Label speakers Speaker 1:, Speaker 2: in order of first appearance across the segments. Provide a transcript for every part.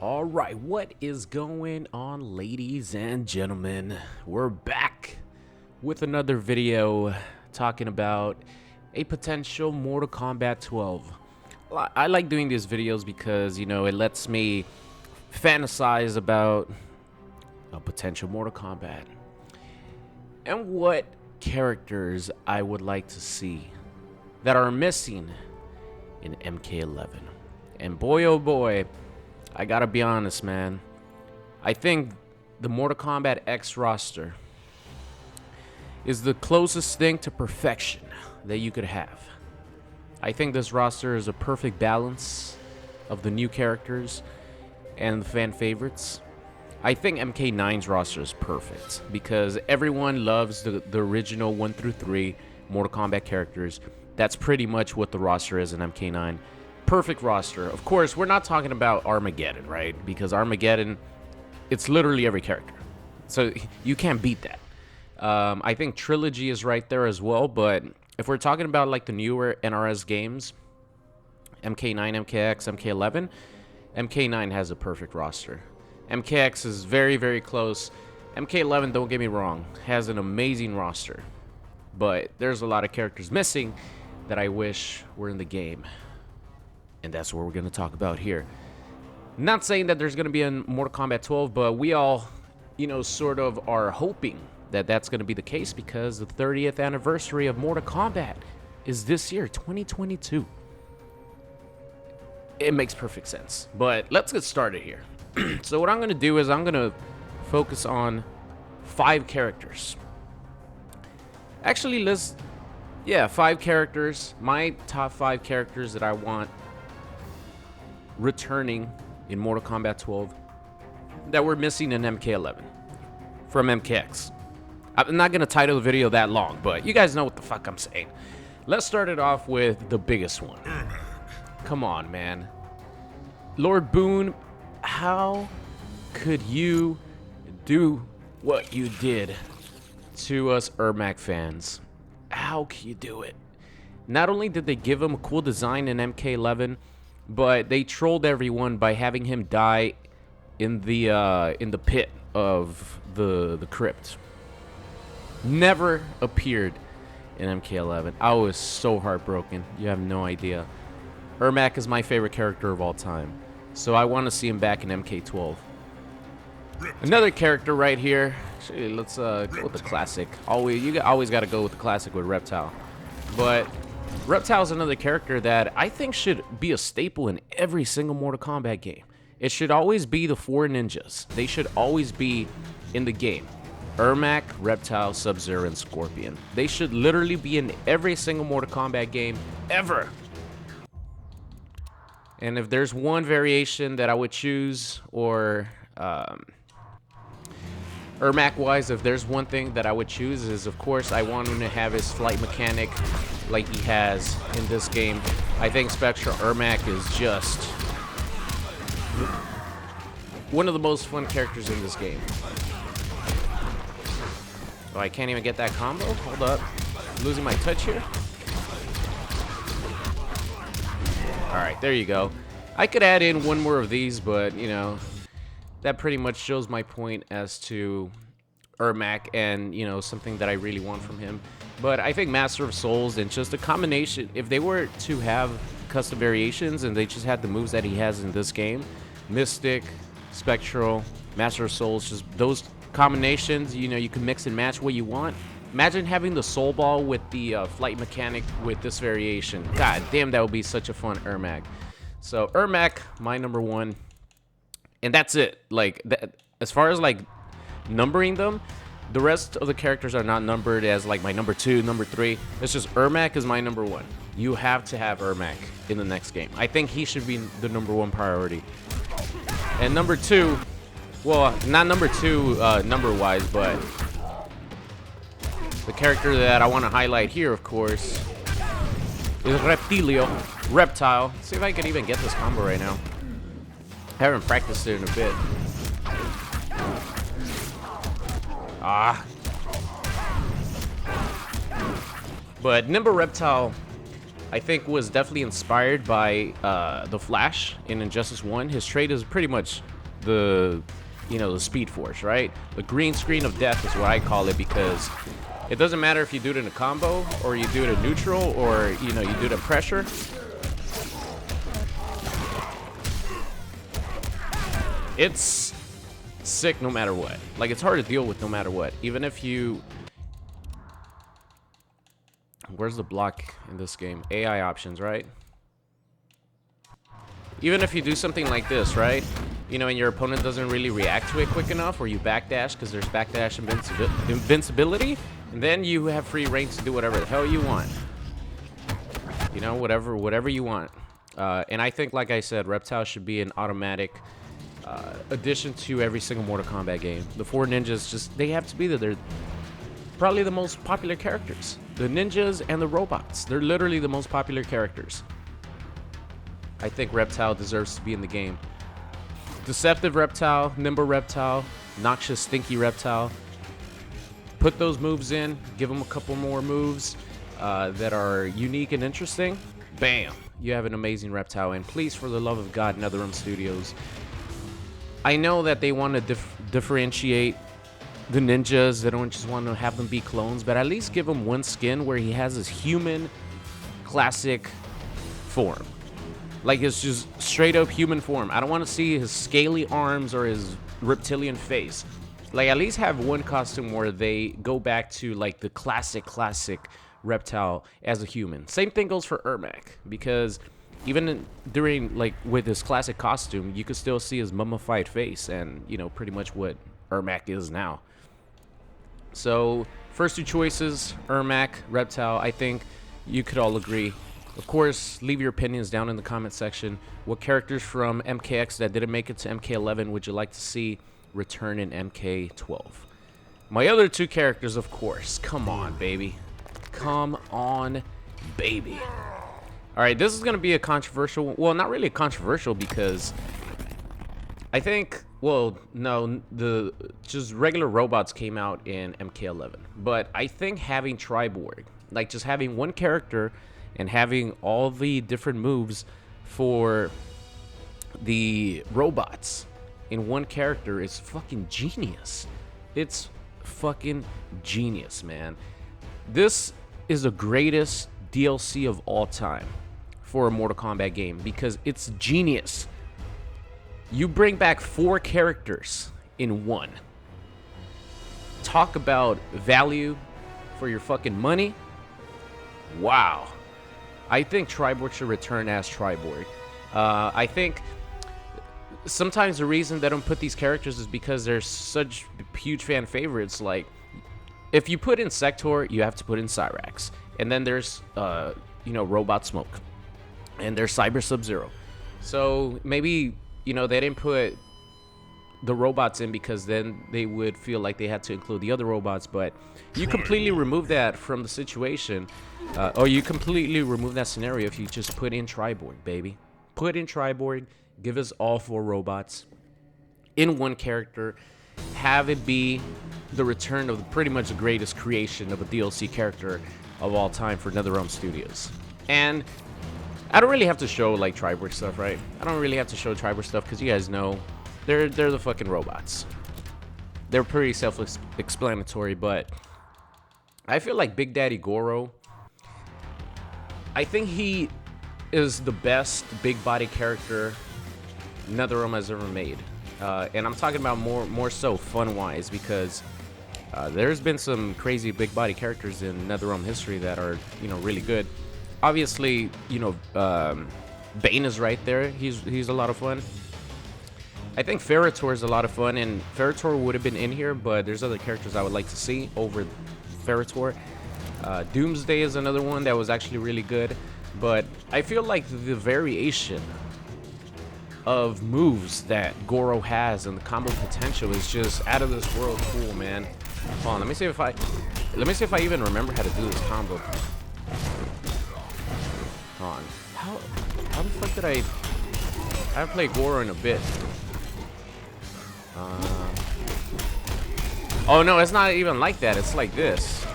Speaker 1: All right, what is going on, ladies and gentlemen? We're back with another video talking about a potential Mortal Kombat 12. I like doing these videos because, you know, it lets me fantasize about a potential Mortal Kombat and what characters I would like to see that are missing in MK11. And boy, oh boy, I gotta be honest, man. I think the Mortal Kombat X roster is the closest thing to perfection that you could have. I think this roster is a perfect balance of the new characters and the fan favorites. I think MK9's roster is perfect because everyone loves the original 1 through 3 Mortal Kombat characters. That's pretty much what the roster is in MK9. Perfect roster. Of course, we're not talking about Armageddon, right? Because Armageddon, it's literally every character. So you can't beat that. I think Trilogy is right there as well, but if we're talking about like the newer NRS games, MK9, MKX, MK11, MK9 has a perfect roster. MKX is very, very close. MK11, don't get me wrong, has an amazing roster. But there's a lot of characters missing that I wish were in the game. And that's what we're going to talk about here. Not saying that there's going to be a Mortal Kombat 12, but we all, you know, sort of are hoping that that's going to be the case because the 30th anniversary of Mortal Kombat is this year, 2022. It makes perfect sense. But let's get started here. So what I'm going to do is I'm going to focus on 5 characters. Actually, 5 characters. My top 5 characters that I want returning in Mortal Kombat 12 that we're missing in MK11 from MKX. I'm not gonna title the video that long, but you guys know what the fuck I'm saying. Let's start it off with the biggest one. Come on, man. Lord Boon, how could you do what you did to us ermac fans? How can you do it? Not only did they give him a cool design in MK11, but they trolled everyone by having him die in the pit of the crypt. Never appeared in MK11. I was so heartbroken. You have no idea. Ermac is my favorite character of all time, so I want to see him back in MK12. Another character right here. Actually, let's go with the classic. You always got to go with the classic with Reptile, but Reptile is another character that I think should be a staple in every single Mortal Kombat game. It should always be the 4 ninjas. They should always be in the game. Ermac, Reptile, Sub-Zero, and Scorpion. They should literally be in every single Mortal Kombat game ever. And if there's one variation that I would choose, or Ermac-wise, if there's one thing that I would choose is, of course, I want him to have his flight mechanic like he has in this game. I think Spectral Ermac is just one of the most fun characters in this game. Oh, I can't even get that combo? Hold up. Losing my touch here. Alright, there you go. I could add in one more of these, but, you know, that pretty much shows my point as to Ermac and, you know, something that I really want from him. But I think Master of Souls and just a combination, if they were to have custom variations and they just had the moves that he has in this game, Mystic, Spectral, Master of Souls, just those combinations, you know, you can mix and match what you want. Imagine having the Soul Ball with the flight mechanic with this variation. God damn, that would be such a fun Ermac. So Ermac, my number 1. And that's it. Like, as far as like numbering them, the rest of the characters are not numbered as like my number 2, number 3. It's just Ermac is my number 1. You have to have Ermac in the next game. I think he should be the number 1 priority. And number 2, well, not number 2 number-wise, but the character that I want to highlight here, of course, is Reptile. Let's see if I can even get this combo right now. I haven't practiced it in a bit. But Nimble Reptile I think was definitely inspired by the Flash in Injustice 1. His trait is pretty much the, you know, the Speed Force, right? The green screen of death is what I call it, because it doesn't matter if you do it in a combo or you do it in neutral or, you know, you do it at pressure. It's sick no matter what. Like, it's hard to deal with no matter what. Even if you... Where's the block in this game? AI options, right? Even if you do something like this, right? You know, and your opponent doesn't really react to it quick enough, or you backdash because there's backdash invincibility, and then you have free reign to do whatever the hell you want. You know, whatever you want. And I think, like I said, Reptile should be an automatic addition to every single Mortal Kombat game. The 4 ninjas, just, they have to be there. They're probably the most popular characters. The ninjas and the robots. They're literally the most popular characters. I think Reptile deserves to be in the game. Deceptive Reptile, nimble Reptile, noxious, stinky Reptile. Put those moves in. Give them a couple more moves that are unique and interesting. Bam! You have an amazing Reptile. And please, for the love of God, NetherRealm Studios, I know that they want to differentiate the ninjas. They don't just want to have them be clones, but at least give him one skin where he has his human classic form. Like, it's just straight up human form. I don't want to see his scaly arms or his reptilian face. Like, at least have one costume where they go back to, like, the classic Reptile as a human. Same thing goes for Ermac, because even during, like, with his classic costume, you could still see his mummified face and, you know, pretty much what Ermac is now. So, first 2 choices, Ermac, Reptile, I think you could all agree. Of course, leave your opinions down in the comment section. What characters from MKX that didn't make it to MK11 would you like to see return in MK12? My other 2 characters, of course. Come on, baby. Come on, baby. All right, this is going to be a controversial... Well, not really a controversial, because I think... Well, no, the just regular robots came out in MK11. But I think having Triborg, like just having one character and having all the different moves for the robots in one character is fucking genius. It's fucking genius, man. This is the greatest DLC of all time for a Mortal Kombat game, because it's genius. You bring back 4 characters in one. Talk about value for your fucking money. Wow. I think Triborg should return as Triborg. I think sometimes the reason they don't put these characters is because they're such huge fan favorites. Like, if you put in Sector, you have to put in Cyrax. And then there's, you know, Robot Smoke. And there's Cyber Sub-Zero. So maybe, you know, they didn't put the robots in because then they would feel like they had to include the other robots. But you completely remove that from the situation. Or you completely remove that scenario if you just put in Triborg, baby. Put in Triborg. Give us all 4 robots in one character. Have it be the return of pretty much the greatest creation of a DLC character of all time for NetherRealm Studios. And I don't really have to show, like, Triborg stuff, right? I don't really have to show Triborg stuff because you guys know they're the fucking robots. They're pretty self-explanatory, but I feel like Big Daddy Goro, I think he is the best big body character NetherRealm has ever made. And I'm talking about more so fun-wise, because there's been some crazy big body characters in NetherRealm history that are, you know, really good. Obviously, you know, Bane is right there. He's a lot of fun. I think Ferritor is a lot of fun, and Ferritor would have been in here, but there's other characters I would like to see over Ferritor. Doomsday is another one that was actually really good, but I feel like the variation of moves that Goro has and the combo potential is just out of this world cool, man. Hold on, let me see if I even remember how to do this combo. Hold on. How the fuck did I haven't played Goro in a bit. Oh no, it's not even like that. It's like this.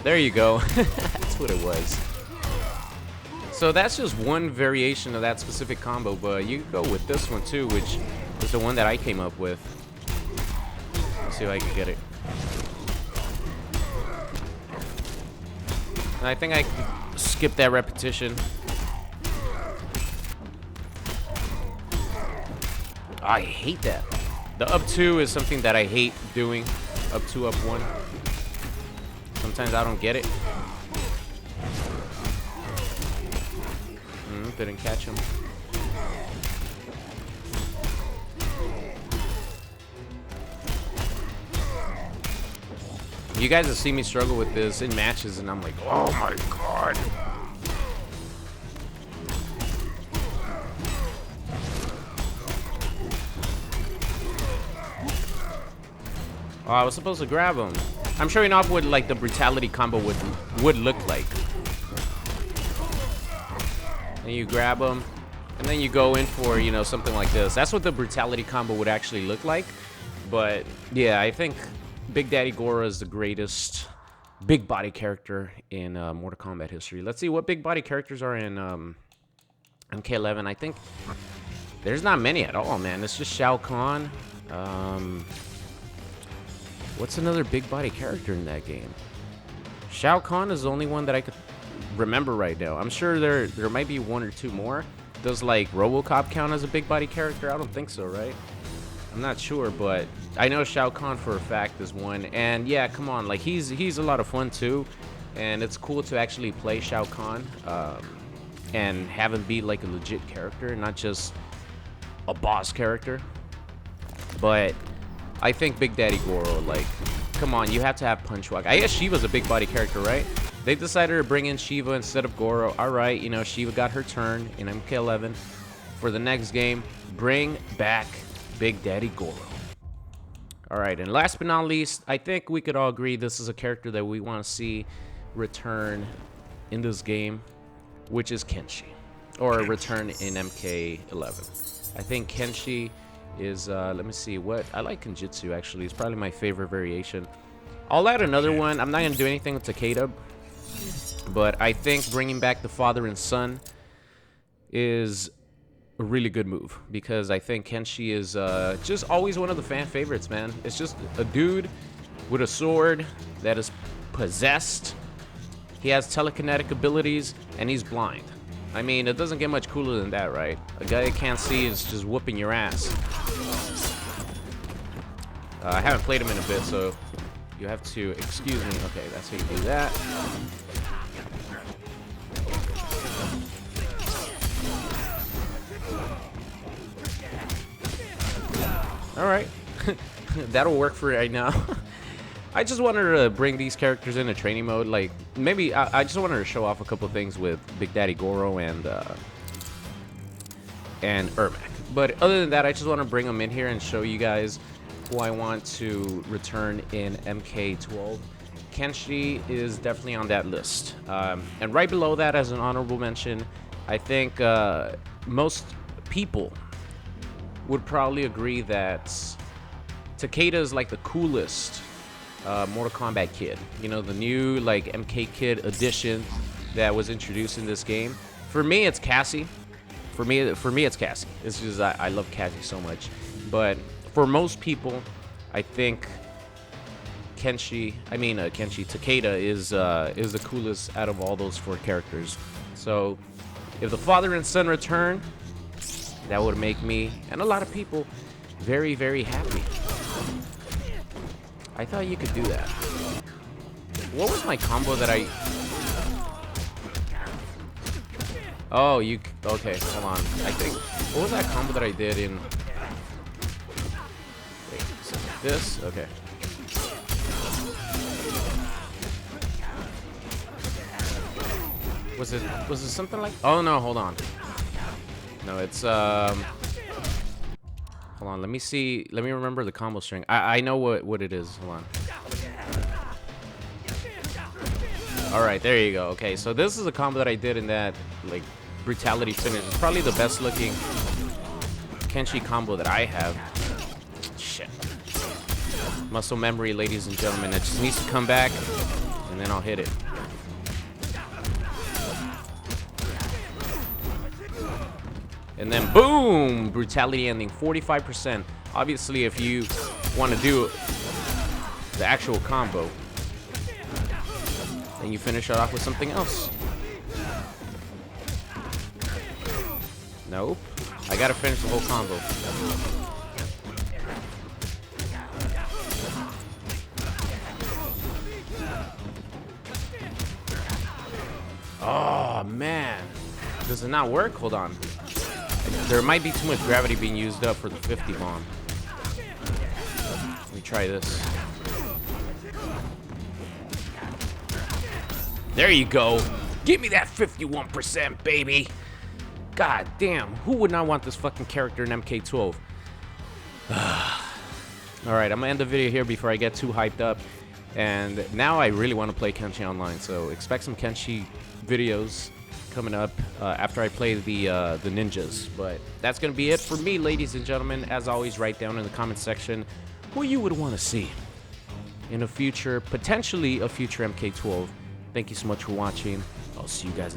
Speaker 1: There you go. That's what it was. So that's just one variation of that specific combo, but you could go with this one too, which is the one that I came up with. Let's see if I can get it. And I think I can skip that repetition. I hate that. The up 2 is something that I hate doing. Up 2, up 1. Sometimes I don't get it. Didn't catch him. You guys have seen me struggle with this in matches, and I'm like, oh my god. Oh, I was supposed to grab him. I'm showing off what like the brutality combo would look like. And you grab them, and then you go in for, you know, something like this. That's what the brutality combo would actually look like. But yeah, I think Big Daddy Goro is the greatest big body character in Mortal Kombat history. Let's see what big body characters are in MK11. I think there's not many at all, man. It's just Shao Kahn. What's another big body character in that game? Shao Kahn is the only one that I could remember right now. I'm sure there might be 1 or 2 more. Does like RoboCop count as a big body character? I don't think so, right? I'm not sure, but I know Shao Kahn for a fact is one. And yeah, come on, like he's a lot of fun too, and it's cool to actually play Shao Kahn and have him be like a legit character, not just a boss character. But I think Big Daddy Goro, like, come on, you have to have punch walk. I guess Shiva's a big body character, right? They decided to bring in Shiva instead of Goro. All right, you know, Shiva got her turn in MK11. For the next game, bring back Big Daddy Goro. All right, and last but not least, I think we could all agree this is a character that we want to see return in this game, which is Kenshi, or return in MK11. I think Kenshi is, let me see, what, I like Kenjutsu actually. It's probably my favorite variation. I'll add another one. I'm not going to do anything with Takeda, but I think bringing back the father and son is a really good move, because I think Kenshi is just always one of the fan favorites, man. It's just a dude with a sword that is possessed. He has telekinetic abilities, and he's blind. I mean, it doesn't get much cooler than that, right? A guy that can't see is just whooping your ass. I haven't played him in a bit, so you have to excuse me. Okay, that's how you do that. All right, that'll work for right now. I just wanted to bring these characters into training mode. Like, maybe I just wanted to show off a couple things with Big Daddy Goro and ermac. But other than that, I just want to bring them in here and show you guys who I want to return in MK12. Kenshi is definitely on that list. And right below that, as an honorable mention, I think most people would probably agree that Takeda is like the coolest Mortal Kombat kid. You know, the new like MK Kid edition that was introduced in this game. For me, it's Cassie. For me, it's Cassie. It's just I love Cassie so much. But for most people, I think Kenshi Takeda is the coolest out of all those 4 characters. So if the father and son return, that would make me and a lot of people very, very happy. I thought you could do that. What was my combo that I... Oh, you... Okay, hold on. I think... What was that combo that I did in... Wait, something like this? Okay. Was it something like... Oh, no, hold on. No, it's... Hold on, let me see. Let me remember the combo string. I know what it is. Hold on. All right, there you go. Okay, so this is a combo that I did in that like brutality finish. It's probably the best looking Kenshi combo that I have. Shit. Muscle memory, ladies and gentlemen. It just needs to come back, and and then I'll hit it. And then boom! Brutality ending, 45%. Obviously, if you want to do the actual combo, then you finish it off with something else. Nope. I gotta finish the whole combo. Oh, man. Does it not work? Hold on. There might be too much gravity being used up for the 50 bomb. Let me try this. There you go. Give me that 51%, baby. God damn. Who would not want this fucking character in MK12? Alright, I'm gonna end the video here before I get too hyped up. And now I really want to play Kenshi Online, so expect some Kenshi videos coming up after I play the ninjas. But that's gonna be it for me, ladies and gentlemen. As always, write down in the comment section who you would want to see in a future, potentially a future MK12. Thank you so much for watching. I'll see you guys